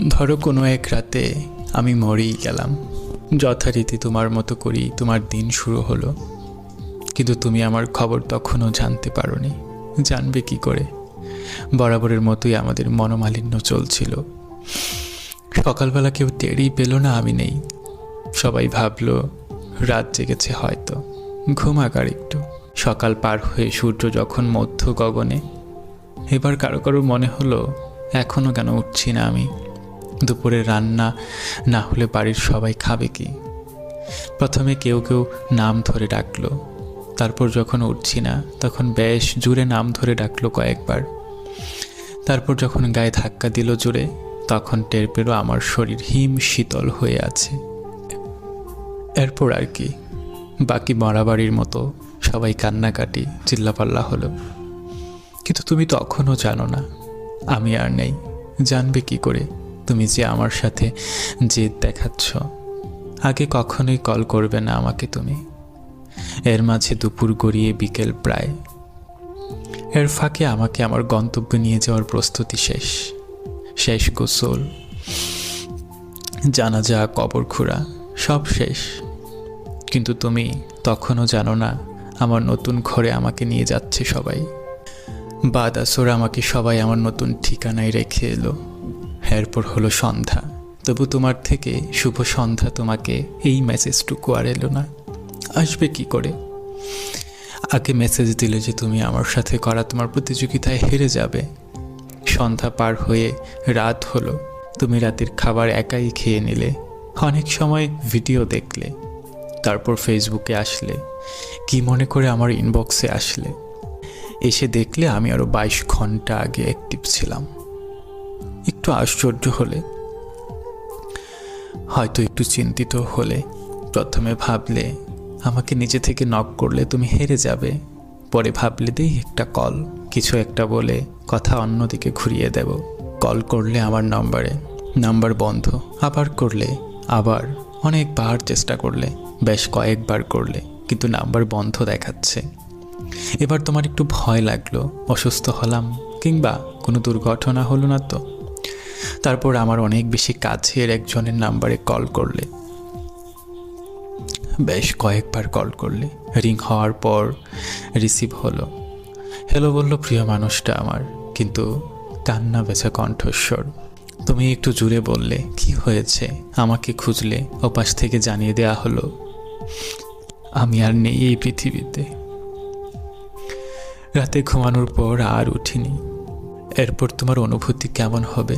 ধরো কোনো এক রাতে আমি মরেই গেলাম, যথারীতি তোমার মতো করেই তোমার দিন শুরু হলো, কিন্তু তুমি আমার খবর তখনও জানতে পারোনি। জানবে কি করে? বরাবরের মতোই আমাদের মনোমালিন্য চলছিল। সকালবেলা কেউ টেরই পেল না আমি নেই। সবাই ভাবলো রাত জেগেছে হয়তো, ঘুমাক আর একটু। সকাল পার হয়ে সূর্য যখন মধ্য গগনে, এবার কারো কারো মনে হলো এখনও কেন উঠছি না আমি। দুপুরে রান্না না হলে বাড়ির সবাই খাবে কি? প্রথমে কেউ কেউ নাম ধরে ডাকলো, তারপর যখন উঠছি না তখন বেশ জোরে নাম ধরে ডাকলো কয়েকবার। তারপর যখন গায়ে ধাক্কা দিল জোরে, তখন টের পেল আমার শরীর হিম শীতল হয়ে আছে। এরপর আর কি, বাকি মরাবাড়ির মতো সবাই কান্নাকাটি চিল্লাপাল্লা হলো। কিন্তু তুমি তখনও জানো না আমি আর নেই। জানবে কি করে তুমি যে আমার সাথে জেদ দেখাচ্ছ? আগে কখনোই কল করবে না আমাকে তুমি। এর মাঝে দুপুর গড়িয়ে বিকেল প্রায়। এর ফাঁকে আমাকে আমার গন্তব্যে নিয়ে যাওয়ার প্রস্তুতি শেষ। শেষ গোসল, জানাজা, কবর খুঁড়া সব শেষ। কিন্তু তুমি তখনও জানো না আমার নতুন ঘরে আমাকে নিয়ে যাচ্ছে সবাই। বাদ আসর আমাকে সবাই আমার নতুন ঠিকানায় রেখে এলো। এরপর হলো সন্ধ্যা, তবু তোমার থেকে শুভ সন্ধ্যা তোমাকে এই মেসেজটুকু আর এলো না। আসবে কি করে? আগে মেসেজ দিলে যে তুমি আমার সাথে করা তোমার প্রতিযোগিতায় হেরে যাবে। সন্ধ্যা পার হয়ে রাত হলো, তুমি রাতের খাবার একাই খেয়ে নিলে। অনেক সময় ভিডিও দেখলে, তারপর ফেসবুকে আসলে, কি মনে করে আমার ইনবক্সে আসলে। এসে দেখলে আমি আরও 22 ঘন্টা আগে অ্যাক্টিভ ছিলাম। একটু আশ্চর্য হলে, হয়তো একটু চিন্তিত হলে। প্রথমে ভাবলে আমাকে নিজে থেকে নক করলে তুমি হেরে যাবে। পরে ভাবলে দেই একটা কল, কিছু একটা বলে কথা অন্যদিকে ঘুরিয়ে দেব। কল করলে আমার নাম্বার বন্ধ, আবার করলে, আবার অনেকবার চেষ্টা করলে, বেশ কয়েকবার করলে, কিন্তু নাম্বার বন্ধ দেখাচ্ছে। এবার তোমার একটু ভয় লাগলো, অসুস্থ হলাম কিংবা কোনো দুর্ঘটনা হলো না তো। তারপর আমার অনেক বেশি কাছের একজনের নাম্বারে কল করলে, বেশ কয়েকবার কল করলে। রিং হওয়ার পর রিসিভ হলো। হ্যালো বললো প্রিয় মানুষটা আমার, কিন্তু কান্না বেচা কণ্ঠস্বর। তুমি একটু জুড়ে বললে কি হয়েছে, আমাকে খুঁজলে। ওপাশ থেকে জানিয়ে দেয়া হলো আমি আর নেই এই পৃথিবীতে। রাতে ঘুমানোর পর আর উঠিনি। এরপর তোমার অনুভূতি কেমন হবে